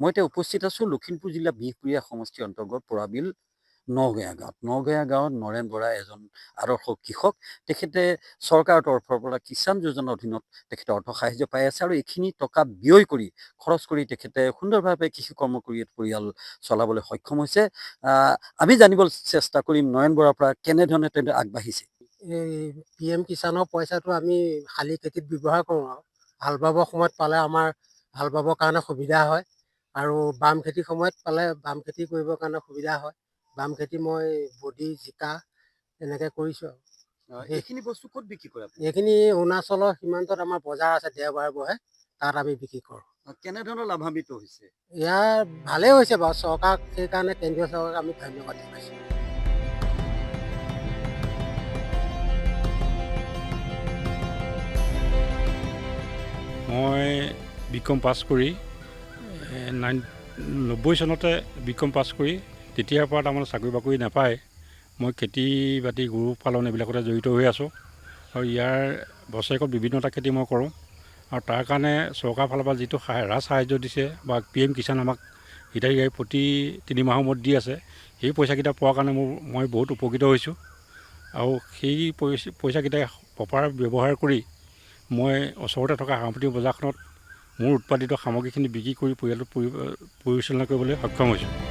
মই এতিয়া উপস্থিত আছোঁ লখিমপুৰ জিলা বিহপুৰীয়া সমষ্টিৰ অন্তৰ্গত পৰাবিল নগৈয়া গাঁৱত নৰেন বৰা এজন আদৰ্শ কৃষক। তেখেতে চৰকাৰৰ তৰফৰ পৰা কিষাণ যোজনাৰ অধীনত তেখেতে অৰ্থ সাহায্য পাই আছে আৰু এইখিনি টকা ব্যয় কৰি খৰচ কৰি তেখেতে সুন্দৰভাৱে কৃষি কৰ্ম কৰি পৰিয়াল চলাবলৈ সক্ষম হৈছে। আমি জানিব চেষ্টা কৰিম নয়ন বৰাৰ পৰা কেনেধৰণে তেওঁ আগবাঢ়িছে। এই PM কিষাণৰ পইচাটো আমি শালি খেতিত ব্যৱহাৰ কৰোঁ আৰু হাল বাবৰ সময়ত পালে আমাৰ হাল বাবৰ কাৰণে সুবিধা হয় আৰু বাম খেতিৰ সময়ত পালে বাম খেতি কৰিবৰ কাৰণে সুবিধা হয়। বাম খেতি মই বডি জিকা এনেকৈ কৰিছোঁ আৰু এইখিনি বস্তু ক'ত বিক্ৰী কৰে? এইখিনি অৰুণাচলৰ সীমান্তত আমাৰ বজাৰ আছে, দেওবাৰে বহে, তাত আমি বিক্ৰী কৰোঁ। কেনেধৰণৰ লাভান্বিত হৈছে? ইয়াৰ ভালেই হৈছে বাৰু, চৰকাৰক সেইকাৰণে কেন্দ্ৰীয় চৰকাৰক আমি ধন্যবাদ জনাইছোঁ। মই বিকম পাছ কৰি 90 চনতে বিকম পাছ কৰি তেতিয়াৰ পৰা তাৰমানে চাকৰি বাকৰি নাপায় মই খেতি বাতি গৰু পালন এইবিলাকতে জড়িত হৈ আছোঁ আৰু ইয়াৰ বছৰেকত বিভিন্নটা খেতি মই কৰোঁ আৰু তাৰ কাৰণে চৰকাৰৰ ফালৰ পৰা যিটো ৰাজ সাহায্য দিছে বা PM কিষাণ আমাক হিতাধিকাৰী প্ৰতি 3 মাহৰ মূৰত দি আছে, সেই পইচাকেইটা পোৱাৰ কাৰণে মই বহুত উপকৃত হৈছোঁ আৰু সেই পইচাকেইটাই প্ৰপাৰ ব্যৱহাৰ কৰি মই ওচৰতে থকা সামগ্ৰী বজাৰখনত মোৰ উৎপাদিত সামগ্ৰীখিনি বিক্ৰী কৰি পৰিয়ালটো পৰিচালনা কৰিবলৈ সক্ষম হৈছোঁ।